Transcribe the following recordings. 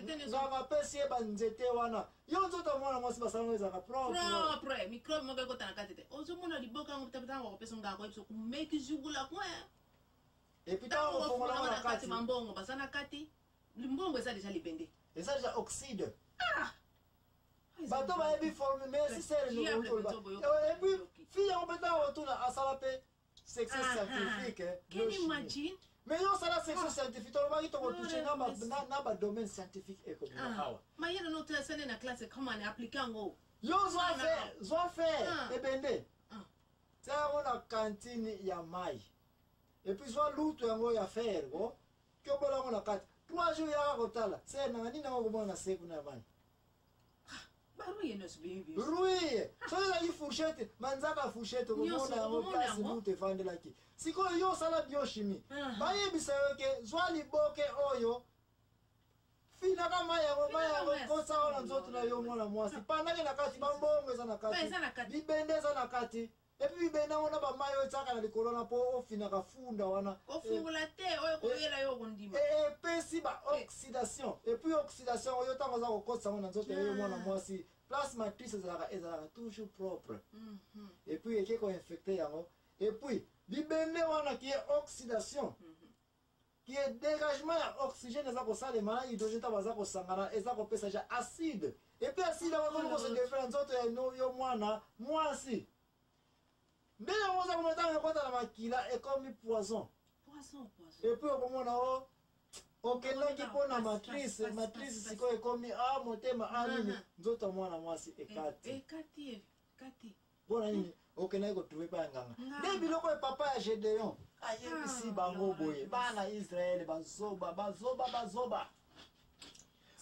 ne na kapesi e banzete wana yo nzoto mwana mwasi basanga ezaka propre microbe moko ko tana katete ozo mona liboka ngo tapita ngo pesa ngako ebiso ku make jugula kwa et puis tant on fongola na kati mambongo basana kati limbongo eza déjà libende eza déjà oxyde bato ba ebi forme mais si c'est le et puis fille on peut pas retourner à sala pe sexe scientifique can you imagine mais yo sala sexe scientifique on va y to toucher na ba domaine scientifique et comme hawa ma yena no tsene na classe comment on appliquer ngo yo zo faire et bende ça on a cantine ya mai et puis soit luto yango ya faire go que bola on a 4 3 jours ya kotala c'est na nini na go mona seku na mai barouille no sbibi rouille so la fourchette manzaka fourchette go mona yango place luto fande laki siko yo sala biochimie baye bisayo ke soit liboke oyo fina kama ya kosa ona nzoto na yo mwana mwasi pandake na kati bambongo eza na kati bibendeza na kati et puis bibenda ona ba mayo tsaka na likolo na po ofina ka funda wana ofungula te oyo ko yela yo kondima et pesi ba oxydation et puis oxydation oyo tango za ko kosa ona nzoto yo mwana mwasi place matrice ezalaka toujours propre et puis eke ko infecté yango et puis bibende wana qui est oxydation qui est dégagement ya oxygène eza kosalema na hydrogène ta baza kosangana eza kopesa ja acide et puis acide wana ko se défendre nzoto ya yo mwana mwasi mais on a commencé à mettre la makila et comme poison et puis au moment là okenda ki pona matrice siko e comme motema anini nzoto mwana mwasi ekati bona nini okenda ko trouver pa nganga nde biloko e papa ya Gédéon ayebisi bango boye bana Israël bazoba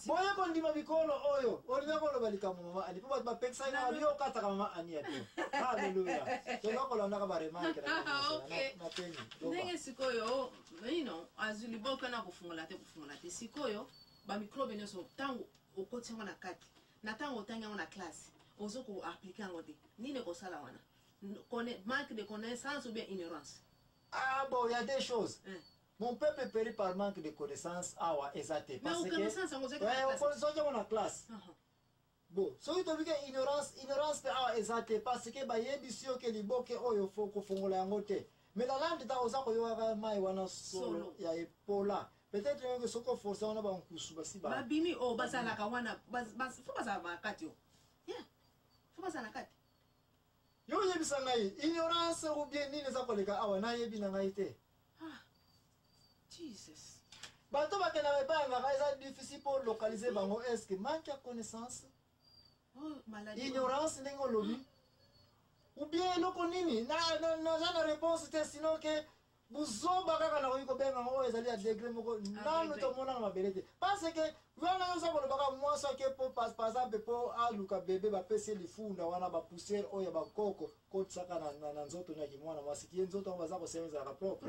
boye ko ndima bikolo oyo olinga ko lobalika mama alipo ba peksa na bio kata kama ani ato haleluya to loko la ndaka bare marke na peni ndenge sikoyo azuli boka na kufungula te sikoyo ba microbe nyoso tango okotsenga na kati na tango otanga na classe ozo ko appliquer ngote nini ko sala wana manque de connaissance ou bien ignorance bon il y a des choses mon peuple périt par manque de connaissances awa ezate parce que on a classe bon so ito bike ignorance pe awa ezate parce que ba yebisio ke liboke oyo foko fongola yango te mais la lande ta oza ko yoka mai wana solo ya epola peut-être que soko forcer on a ba nkusu basi ba babimi o basala ka wana bas fo basala makati yo fo basala kati yo yebisa ngai ignorance ou bien nini za koleka awa na yebi na ngai te Jesus. Bato bakena banga eza difficile pour localiser bango est-ce que manque de connaissance maladie ignorance ndenge lobi ou bien loko nini na jana réponse te sinon que buzoba kaka na ko benga ngo ezali à degré moko nanu to mona mabele te parce que wana yo sabolo baka mwasa ke po par exemple po aluka bébé ba pese lifunda wana ba poussière oya ba koko ko tsaka na nzoto na kimwana masiki nzoto baza ko semeza ka propre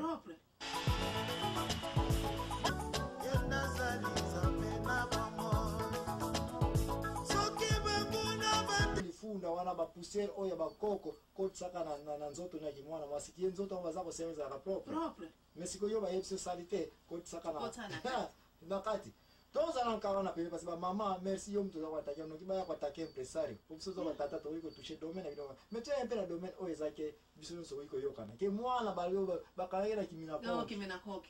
lifunda wana ba poussière oya ba koko ko tsaka na nzoto na kimwana masiki nzoto baza ko semeza ka propre mais siko yo ba yebso salite ko tsaka na kati toza na kawana pe parce que maman merci yo mtu za kwatakia no kibaya kwatakia empresario popso za batata to iko toucher domaine bidonga mais tu es un peu la domaine o ezake biso so iko yokana ke mwana ba yo ba kaira kimina ko no kimina koki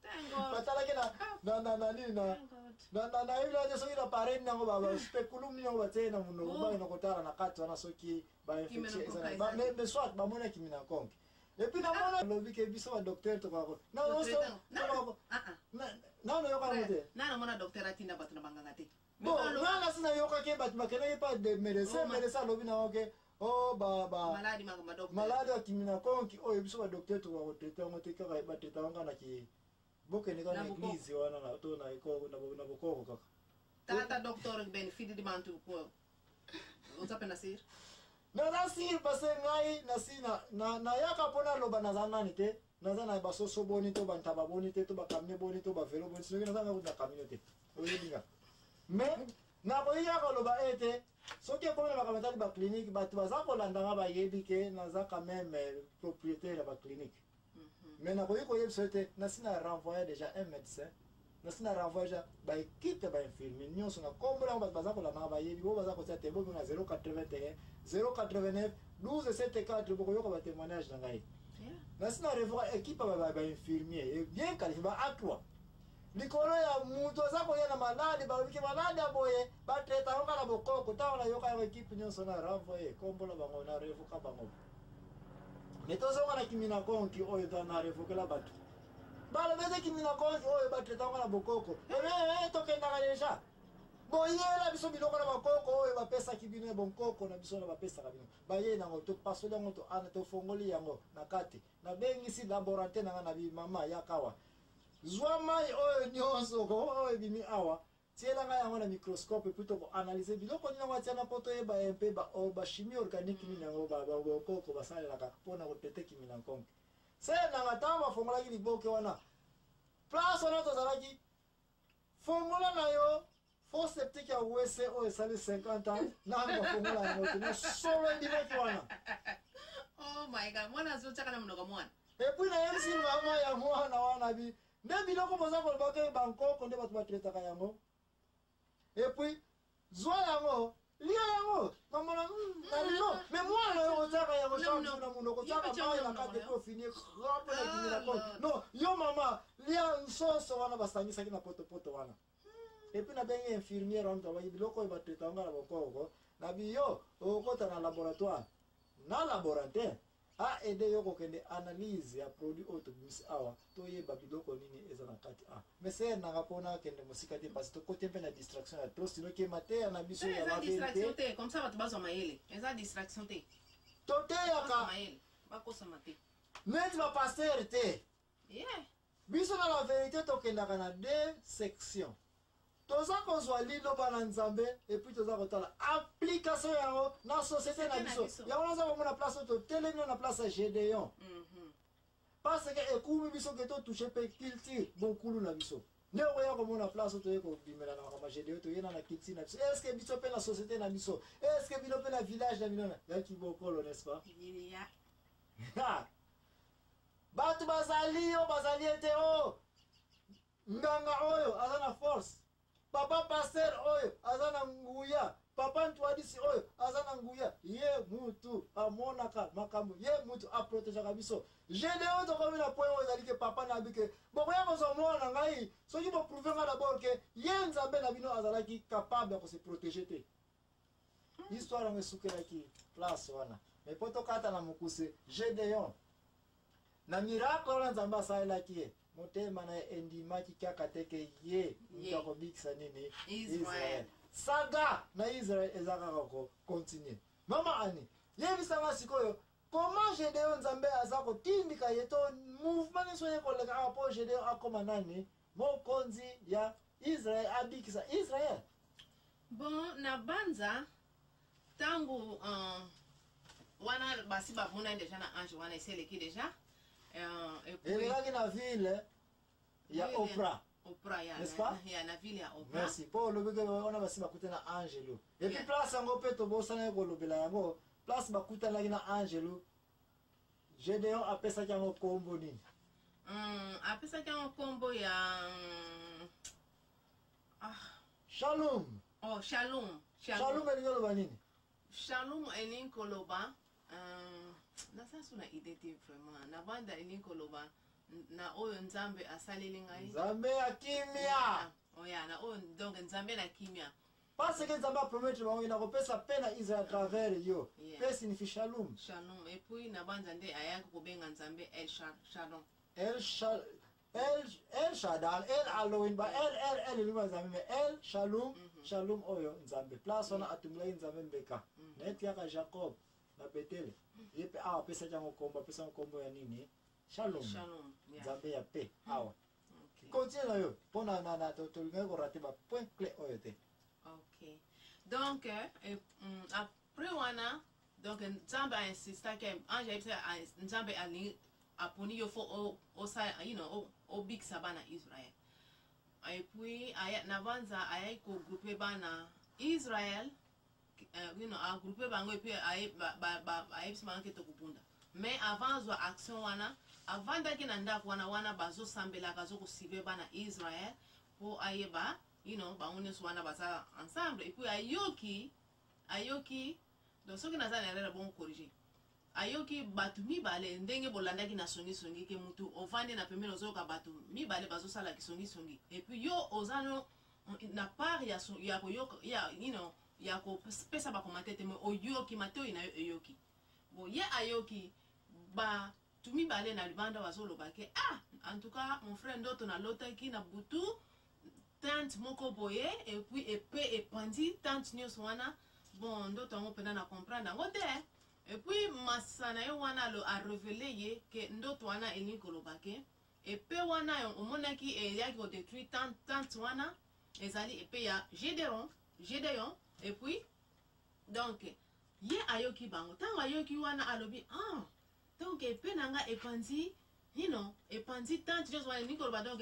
tango patala ke na nini na ile so ila parent nango ba speculum nyo ba tena muno ba ina kotara na kati wana soki ba infection ba mais soit ba mona kimina konki et puis na lobi ke biso ba docteur to ba na no yoka mote na mona docteur atina batuna banganga te bon na sina yoka ke bat makena pas de médecin lobi na oke ba malade kimina konki o biso ba docteur to ba traiter ngote ka ba traiter ngana ki boke ni kana église wana na to na iko na bokoko kaka tata docteur benefit di mantu ko utapenda sir na sir parce ngai na sina na yaka pona loba na zanani te na zana ba soso boni to ba ntaba boni te to ba kamne boni to ba velo boni sino na zana na kamine te oye dinga mais na ko yaka loba ete soki pona ba kamatali ba clinique ba to ba za ko landa ba yebi ke na za quand même propriétaire ba clinique mais na ko yeko yebso te na sina renvoyer déjà un médecin nasina renvoie ja ba équipe ba infirmier nyonso na kombo na baza ko la na ba yebi bo baza ko tia tembo na 081 089 1274 boko yoko ba témoignage na ngai nasina renvoie équipe ba infirmier et bien qualifié ba atwa likolo ya mutu aza koya na maladi balobiki maladi aboye batreta yoka na bokoko ntango na yoka ya équipe nyonso na renvoye kombola bango na revoka bango me tozonga na kimi na konki oyo na revokela bato balobete kimi na konki oyo batreta yango na bokoko tokendaka deja boyela biso biloko na bakoko oyo bapesaki bino ya bonkoko na biso na bapesaka bino baye nango topasoli yango tofongoli yango na kati nabengisi laborante nanga na bimama yakawa zwa mai oyo nyonso oyo ebimi awa tielanga yango na microscope epuis tokoanalyse biloko nini yango atia na po toyeba mpe bachimie organique nini yango bakoko basalelaka mpona kotete kimi na nkonke se nanga ntango bafongolaki liboke wana place wana tozalaki fongola na yo fo septique ya wese oyo esali 50 ans nanga bafongola yango tena solo endimaki wana oh my god mwana azotiaka na monoko mwana epuis nayebisi mama ya mwana wana bi nde biloko boza kolobaka bankoko nde bato batretaka yango epuis zwa yango lia yango mamona no me mwana yo kotiaka yango change na munoko tiaka mai na kati po finir rampe na kimi na konte no yo mama lia nsoso wana basangisaki na potopoto wana epuis nabengi infirmière wana tobaki biloko oyo batreta yango na bokoko na biyo okota na laboratoire na laboratoire aide yo kokende analyse ya produit oyo tobimisi awa toyeba biloko nini eza na kati mais se nanga mpona akende mosika te parce tokoti mpe na distraction ya tro sino kema te na biso ya baverité comme ça bato bazwa mayele eza distraction te toteyaka bakosama te neti bapaster te biso na la vérité tokendaka na 2 sections toza kozwa liloba na nzambe epuis toza kotala application yango na société na biso yango naza komona place oyo totelemi na place ya Gédéon parce que ekumi biso ke totouche mpe culture bonkulu na biso nde okoya komona place oyo toye kobimela na makama Gédéon toyena na culture na biso estce biso mpe na société na biso estce bino mpe na village na bino yaki bokolo n'est-ce pas bato bazali o bazali ete o nganga oyo aza na force papa pasteur oyo aza na nguya papa ntwadisi oyo aza na nguya ye mutu amonaka makambo ye mutu aprotejaka biso Gédéon tokomi na point oyo ezali ke papa na bike bokoya kozwa mwana na ngai soki boprouve nga d'abord ke ye nzambe na bino azalaki capable ya kose protéger te histoire yango esukelaki place wana me po tokata na mokuse Gédéon na miracle wana nzambe asalelaki ye motema na endimaki kaka teke ye mutu akobikisa nini Israel saga na Israel eza kaka kokontinue mama ani yebisanga sikoyo comment Gédéon nzambe aza kotindika ye to mouvement nyonso ye koleka awa mpo Gédéon akoma nani mokonzi ya Israel abikisa Israel bon na banza ntango wana basi bamona deja na ange wana eseleki deja elekaki na ville ya Oprah n'est-ce pas? Na ville ya Oprah. Merci. Pour le bébé on a basi bakuta na angelo. Et puis place yango pe to bosana ko lobela yango, place bakuta na na angelo. Gédéon apesa yango kombo nini? Apesa yango kombo ya Shalom. Oh, Shalom. Shalom elingo loba nini? Shalom elingo loba na sasa na idée vraiment. Na banda elingo loba na oyo nzambe asaleli ngai nzambe ya kimia oya na oyo donc nzambe na kimia parce que nzambe a promettre bango na kopesa pe na Israel à travers yo pe signifie shalom et puis na banza nde ayaki kobenga nzambe El Shaddai El Elohim ba El lima nzambe El Shalom Shalom oyo nzambe place wana atumulaki nzambe mbeka na etiaka Jacob na Bethel yepe awa pesa jango kombo ya nini Shalom. Nzambe ya paix. Awa. Continue na yo. Pona na tolinga ko rate ba point clé oyo te. OK. Donc après wana donc nzambe a insisté que ange nzambe ali aponi yo fo o sa o big sabana Israël. Et puis na banza ay ko grouper bana Israël a grouper bango et puis ay ba manke to kubunda. Mais avant zo action wana avant daki na ndako wana bazo sambela kazo kusive bana Israël po ayeba you know bango nyonso wana baza ensemble et puis ayoki donc soki naza na erreur bon corriger ayoki bato mibale ndenge bolandaki na songisongi ke mutu ovandi na pembeni ozoyoka bato mibale bazosalaki songisongi et puis yo oza no na part ya koyoka ya you know ya kopesa bakomate te me oyoki matoi na yo eyoki bon ye ayoki bato mibale na libanda bazoloba ke en tout cas mon frère ndoto nalotaki na butu tante moko boye et puis epandi tante nyonso wana bon ndoto yango mpena na comprendre yango te et puis masana ye wana a révélé ye ke ndoto wana elingi koloba ke epe wana yo omonaki eyaki kodétruire tante wana ezali epe ya Gédéon et puis donc ye ayoki bango ntango ayoki wana alobi donc epe nanga epandi you know epandi tante nyonso wana elingi koloba donc